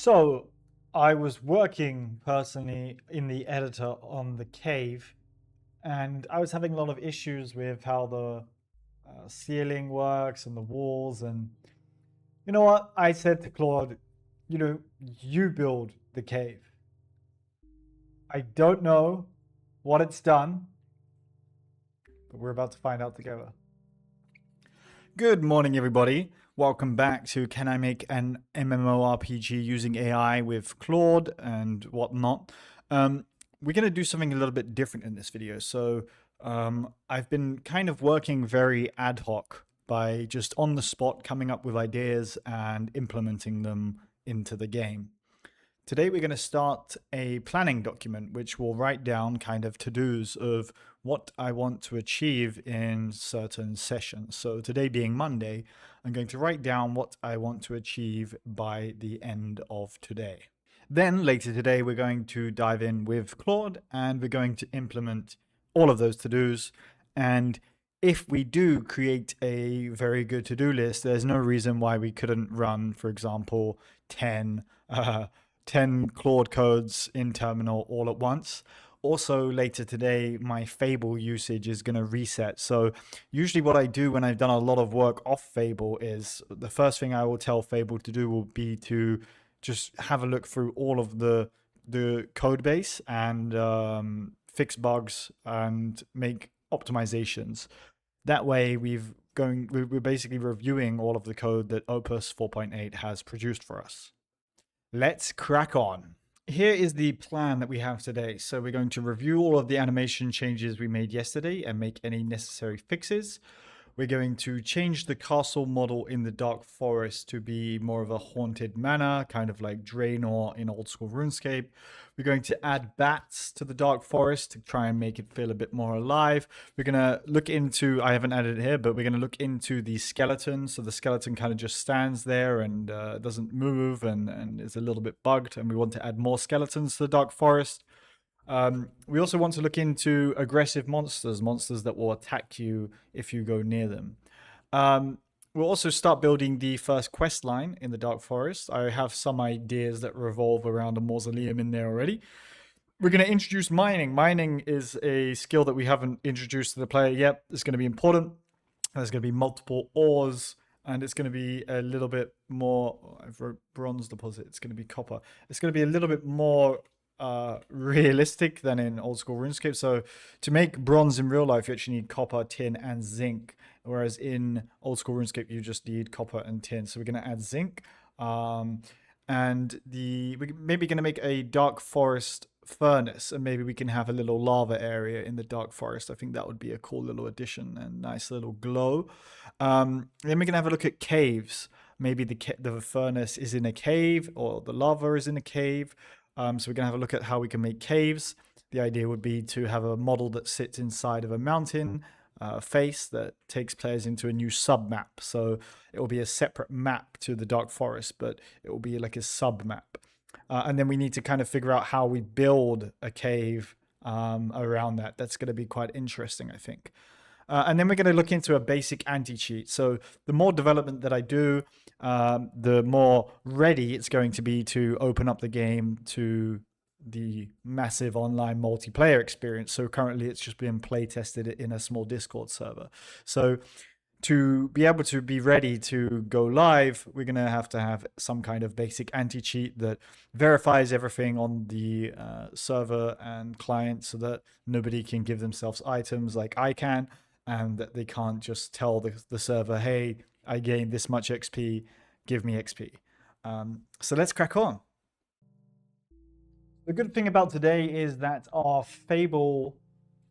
So I was working personally in the editor on the cave, and I was having a lot of issues with how the ceiling works and the walls. And you know what? I said to Claude, you build the cave. I don't know what it's done, but we're about to find out together. Good morning, everybody. Welcome back to Can I Make an MMORPG Using AI with Claude and whatnot. We're going to do something a little bit different in this video. So I've been kind of working very ad hoc by just on the spot coming up with ideas and implementing them into the game. Today we're going to start a planning document which will write down kind of to-dos of what I want to achieve in certain sessions. So today being Monday, I'm going to write down what I want to achieve by the end of today. Then later today, we're going to dive in with Claude and we're going to implement all of those to-dos. And if we do create a very good to-do list, there's no reason why we couldn't run, for example, 10 Claude codes in terminal all at once. Also later today, my Fable usage is going to reset. So usually what I do when I've done a lot of work off Fable is the first thing I will tell Fable to do will be to just have a look through all of the code base and fix bugs and make optimizations. That way we're basically reviewing all of the code that Opus 4.8 has produced for us. Let's crack on. Here is the plan that we have today. So we're going to review all of the animation changes we made yesterday and make any necessary fixes. We're going to change the castle model in the Dark Forest to be more of a haunted manor, kind of like Draenor in old school RuneScape. We're going to add bats to the Dark Forest to try and make it feel a bit more alive. We're going to look into, I haven't added it here, but we're going to look into the skeleton. So the skeleton kind of just stands there and doesn't move and is a little bit bugged. And we want to add more skeletons to the Dark Forest. We also want to look into aggressive monsters that will attack you if you go near them. We'll also start building the first quest line in the Dark Forest. I have some ideas that revolve around a mausoleum in there already. We're going to introduce mining. Mining is a skill that we haven't introduced to the player yet. It's going to be important. There's going to be multiple ores, and it's going to be a little bit more. I've wrote bronze deposit. It's going to be copper. It's going to be a little bit more realistic than in old school RuneScape. So to make bronze in real life, you actually need copper, tin, and zinc. Whereas in old school RuneScape, you just need copper and tin. So we're going to add zinc. And we're maybe going to make a dark forest furnace, and maybe we can have a little lava area in the dark forest. I think that would be a cool little addition and nice little glow. Then we're going to have a look at caves. Maybe the furnace is in a cave or the lava is in a cave. So we're going to have a look at how we can make caves. The idea would be to have a model that sits inside of a mountain face that takes players into a new sub-map. So it will be a separate map to the Dark Forest, but it will be like a sub-map. And then we need to kind of figure out how we build a cave around that. That's going to be quite interesting, I think. And then we're going to look into a basic anti-cheat. So the more development that I do, the more ready it's going to be to open up the game to the massive online multiplayer experience. So currently it's just been play tested in a small Discord server. So to be able to be ready to go live, we're going to have some kind of basic anti-cheat that verifies everything on the server and client so that nobody can give themselves items like I can, and that they can't just tell the server, hey, I gained this much XP, give me XP. So let's crack on. The good thing about today is that our Fable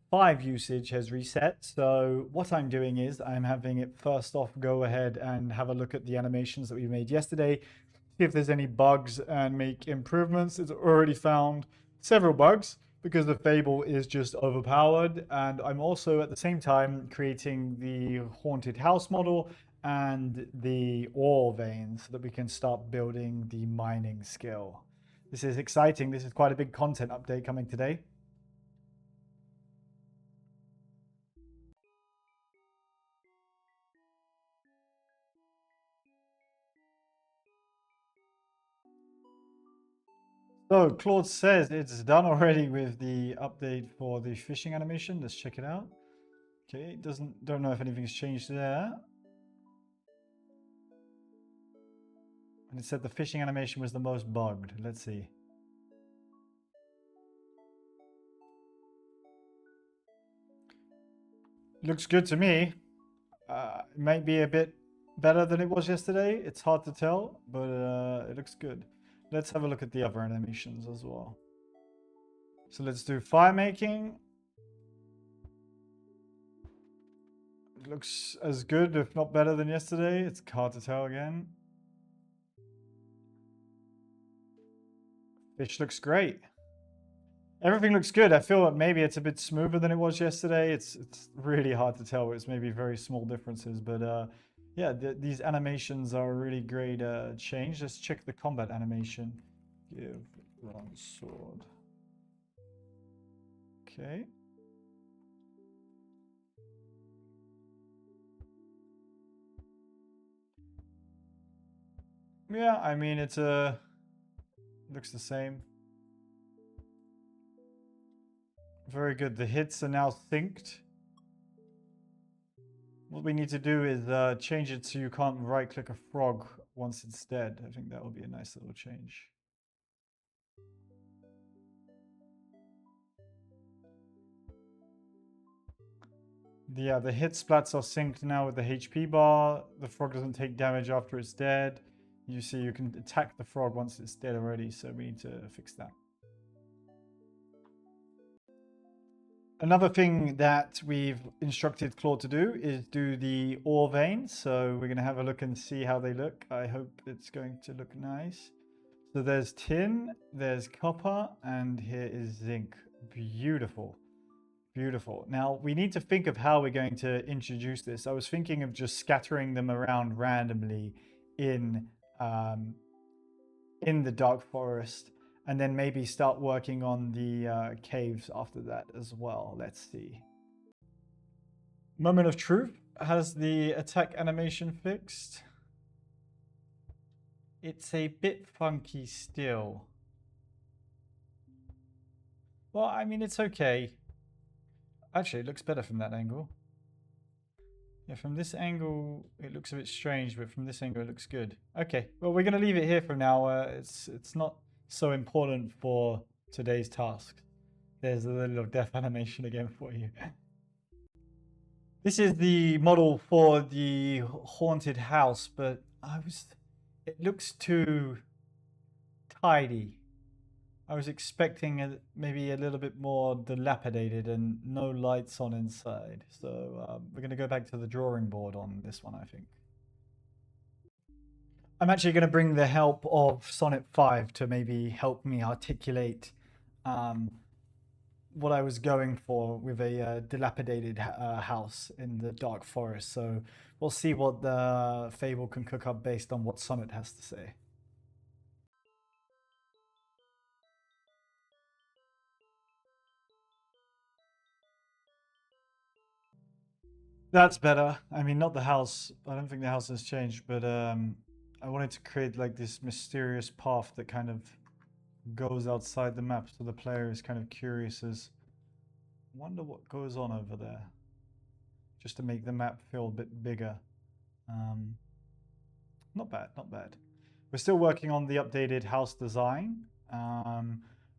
5 usage has reset. So what I'm doing is I'm having it first off go ahead and have a look at the animations that we made yesterday, see if there's any bugs and make improvements. It's already found several bugs because the Fable is just overpowered. And I'm also at the same time creating the haunted house model and the ore veins so that we can start building the mining skill. This is exciting. This is quite a big content update coming today. So Claude says it's done already with the update for the fishing animation. Let's check it out. Okay, don't know if anything's changed there. And it said the fishing animation was the most bugged. Let's see. Looks good to me. It might be a bit better than it was yesterday. It's hard to tell, but it looks good. Let's have a look at the other animations as well. So let's do fire making. It looks as good, if not better than yesterday. It's hard to tell again. Fish looks great. Everything looks good. I feel that maybe it's a bit smoother than it was yesterday. It's really hard to tell. It's maybe very small differences, but yeah, these animations are a really great change. Let's check the combat animation. Give bronze sword. Okay. Yeah, I mean it's looks the same. Very good. The hits are now synced. What we need to do is change it so you can't right-click a frog once it's dead. I think that would be a nice little change. Yeah, the hit splats are synced now with the HP bar. The frog doesn't take damage after it's dead. You see you can attack the frog once it's dead already, so we need to fix that. Another thing that we've instructed Claude to do is do the ore veins. So we're going to have a look and see how they look. I hope it's going to look nice. So there's tin, there's copper, and here is zinc. Beautiful. Beautiful. Now we need to think of how we're going to introduce this. I was thinking of just scattering them around randomly in the dark forest, and then maybe start working on the caves after that as well. Let's see. Moment of truth. Has the attack animation fixed? It's a bit funky still. Well, I mean, it's okay. Actually, it looks better from that angle. Yeah, from this angle, it looks a bit strange, but from this angle, it looks good. Okay, well, we're going to leave it here for now. It's not so important for today's task. There's a little death animation again for you. This is the model for the haunted house, but it looks too tidy. I was expecting maybe a little bit more dilapidated and no lights on inside. So we're going to go back to the drawing board on this one, I think. I'm actually going to bring the help of Sonnet 5 to maybe help me articulate what I was going for with a dilapidated house in the dark forest. So we'll see what the Fable can cook up based on what Sonnet has to say. That's better. I mean, not the house. I don't think the house has changed, but I wanted to create like this mysterious path that kind of goes outside the map, so the player is kind of curious as wonder what goes on over there, just to make the map feel a bit bigger. Not bad, not bad. We're still working on the updated house design.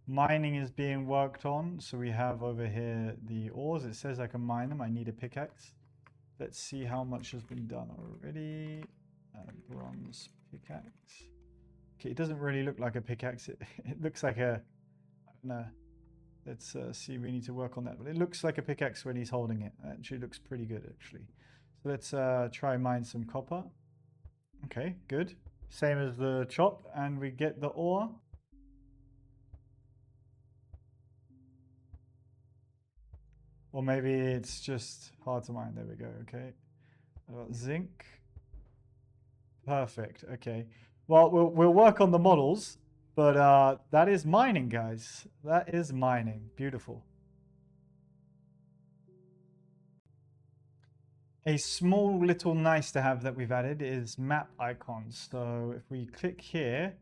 Mining is being worked on, so we have over here the ores. It says I can mine them. I need a pickaxe. Let's see how much has been done already. Bronze pickaxe. Okay, it doesn't really look like a pickaxe. It looks like a, I don't know. Let's see, we need to work on that. But it looks like a pickaxe when he's holding it. It actually looks pretty good, actually. So let's try mine some copper. Okay, good. Same as the chop, and we get the ore. Or maybe it's just hard to mine. There we go, okay. Zinc. Perfect, okay. Well, we'll work on the models, but that is mining, guys. That is mining. Beautiful. A small little nice to have that we've added is map icons. So if we click here,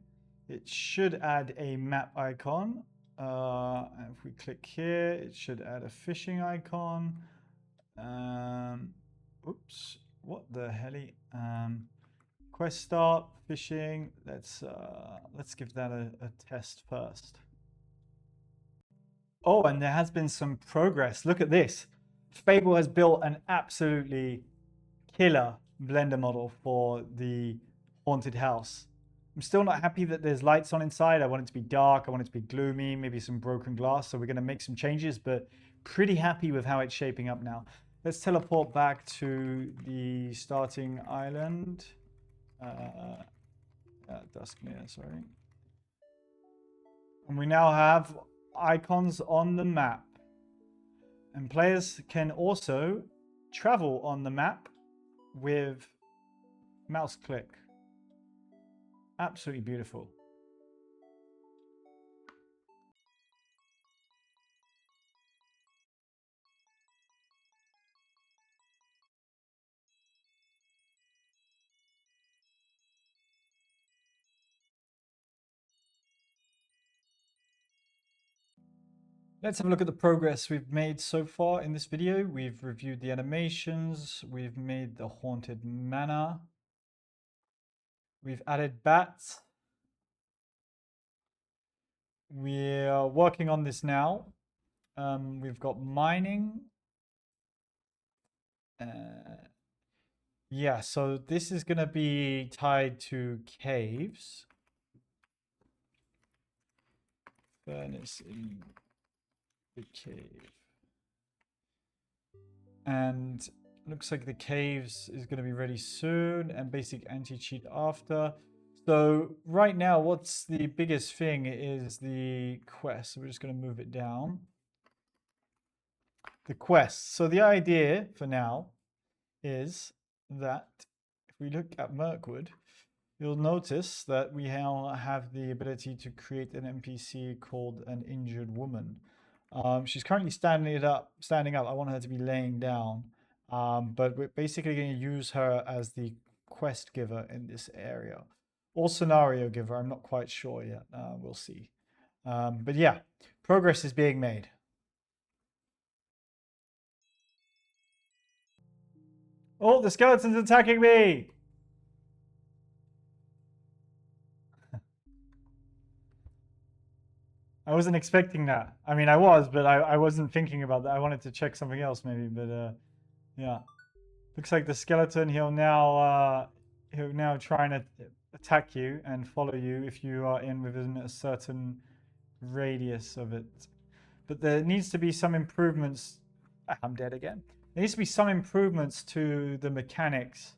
it should add a map icon. If we click here, it should add a fishing icon. Oops, what the helly? Quest start, fishing. Let's give that a test first. Oh, and there has been some progress. Look at this. Fable has built an absolutely killer Blender model for the haunted house. I'm still not happy that there's lights on inside. I want it to be dark. I want it to be gloomy, maybe some broken glass. So we're going to make some changes, but pretty happy with how it's shaping up now. Let's teleport back to the starting island. Duskmere, sorry. And we now have icons on the map. And players can also travel on the map with mouse click. Absolutely beautiful. Let's have a look at the progress we've made so far in this video. We've reviewed the animations. We've made the haunted manor. We've added bats. We're working on this now. We've got mining. Yeah, so this is going to be tied to caves. Furnace in the cave. And looks like the caves is going to be ready soon and basic anti-cheat after. So right now, what's the biggest thing is the quest. So we're just going to move it down. The quest. So the idea for now is that if we look at Mirkwood, you'll notice that we now have the ability to create an NPC called an injured woman. She's currently standing up. I want her to be laying down. But we're basically going to use her as the quest giver in this area. Or scenario giver, I'm not quite sure yet. We'll see. But yeah, progress is being made. Oh, the skeleton's attacking me! I wasn't expecting that. I mean, I was, but I wasn't thinking about that. I wanted to check something else maybe, but yeah. Looks like the skeleton, he'll now try and attack you and follow you if you are within a certain radius of it. But there needs to be some improvements. I'm dead again. There needs to be some improvements to the mechanics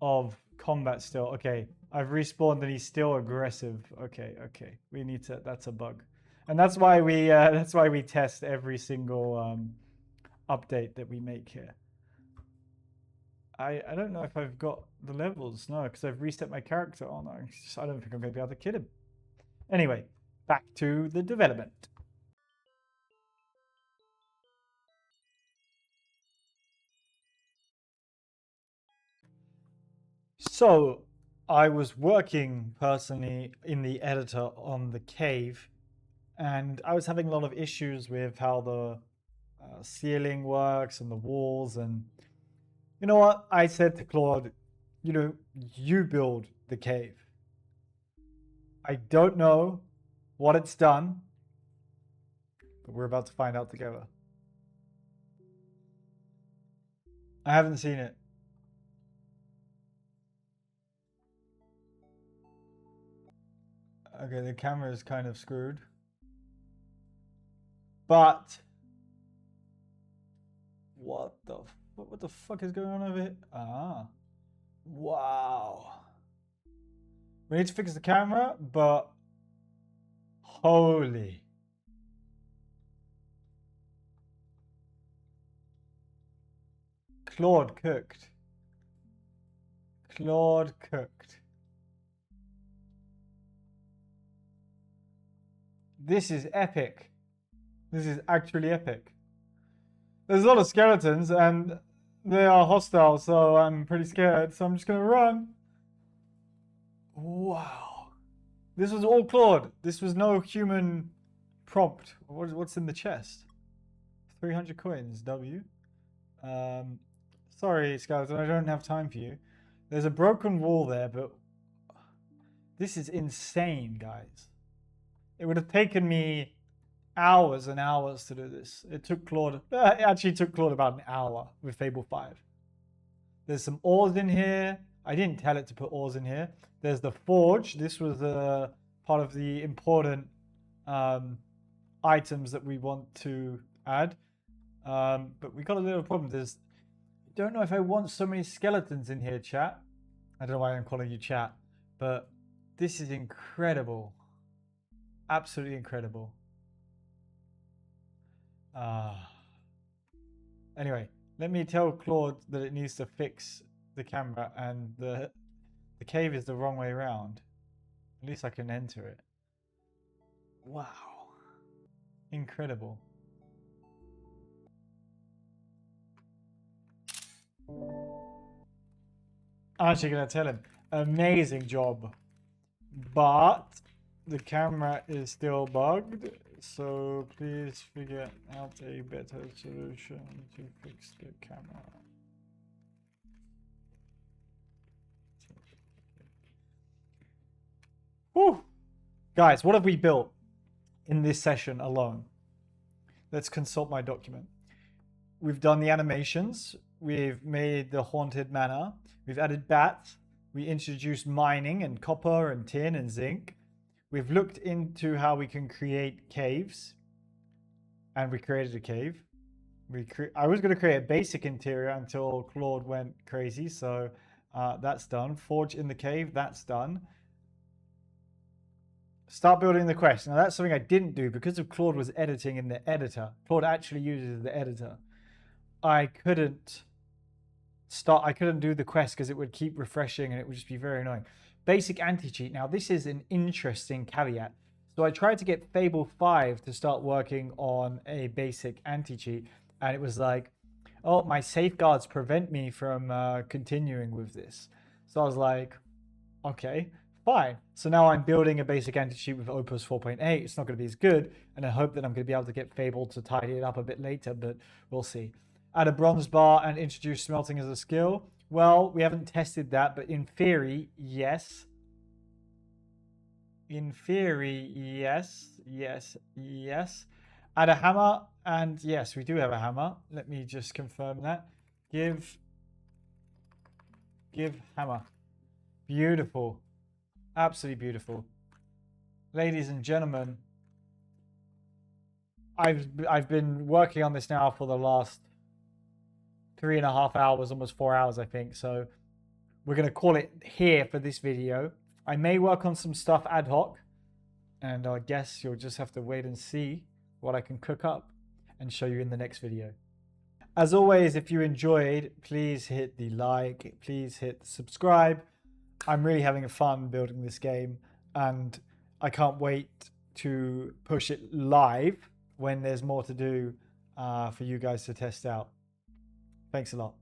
of combat still. Okay, I've respawned and he's still aggressive. Okay. We need to, that's a bug. And that's why we test every single update that we make here. I don't know if I've got the levels. No, because I've reset my character. Oh no, I don't think I'm going to be able to kill him. Anyway, back to the development. So I was working personally in the editor on the cave, and I was having a lot of issues with how the ceiling works and the walls. And you know what? I said to Claude, you build the cave. I don't know what it's done, but we're about to find out together. I haven't seen it. Okay, the camera is kind of screwed. But what the fuck is going on over here? Ah. Wow. We need to fix the camera, but holy. Claude cooked. Claude cooked. This is epic. This is actually epic. There's a lot of skeletons and they are hostile, so I'm pretty scared. So I'm just gonna run. Wow. This was all Claude. This was no human prompt. What's in the chest? 300 coins, W. Sorry, Skeleton, I don't have time for you. There's a broken wall there, but this is insane, guys. It would have taken me hours and hours to do this. It actually took Claude about an hour with Fable 5. There's some ores in here. I didn't tell it to put ores in here. There's the forge. This was part of the important items that we want to add. But we got a little problem. Don't know if I want so many skeletons in here, chat. I don't know why I'm calling you chat, but this is incredible. Absolutely incredible. Anyway, let me tell Claude that it needs to fix the camera, and the cave is the wrong way around. At least I can enter it. Wow. Incredible. I'm actually going to tell him, amazing job, but the camera is still bugged, so please figure out a better solution to fix the camera. Whew. Guys, what have we built in this session alone? Let's consult my document. We've done the animations. We've made the haunted manor. We've added bats. We introduced mining and copper and tin and zinc. We've looked into how we can create caves. And we created a cave. I was going to create a basic interior until Claude went crazy. So that's done. Forge in the cave. That's done. Start building the quest. Now that's something I didn't do because of Claude was editing in the editor. Claude actually uses the editor. I couldn't do the quest because it would keep refreshing and it would just be very annoying. Basic anti-cheat. Now this is an interesting caveat. So I tried to get Fable 5 to start working on a basic anti-cheat, and it was like, oh, my safeguards prevent me from continuing with this. So I was like, okay, fine. So now I'm building a basic anti-cheat with Opus 4.8. It's not going to be as good, and I hope that I'm going to be able to get Fable to tidy it up a bit later, but we'll see. Add a bronze bar and introduce smelting as a skill. Well, we haven't tested that, but in theory, yes. In theory, yes, yes, yes. Add a hammer, and yes, we do have a hammer. Let me just confirm that. Give hammer. Beautiful. Absolutely beautiful. Ladies and gentlemen, I've been working on this now for the last 3.5 hours, almost 4 hours, I think. So we're going to call it here for this video. I may work on some stuff ad hoc, and I guess you'll just have to wait and see what I can cook up and show you in the next video. As always, if you enjoyed, please hit the like, please hit the subscribe. I'm really having fun building this game, and I can't wait to push it live when there's more to do for you guys to test out. Thanks a lot.